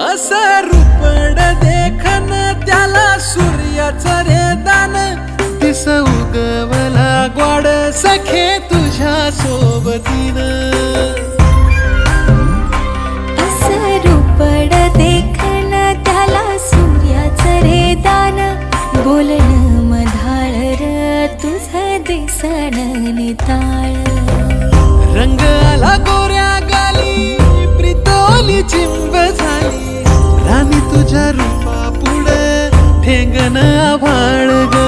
असं रूपड देखन त्याला सूर्याचं रे दान दिस उगवला ग्वाड सखे तुझ्या सोबतीनं असं रूपड देखन त्याला सूर्याचं रे दान बोलणं मधाळ र तुझं दिसण निताळ रंग आला गोऱ्या गाली प्रितोली चिंब झाली राणी तुझ्या रूपा पुढे ठेंगण आभाळ ग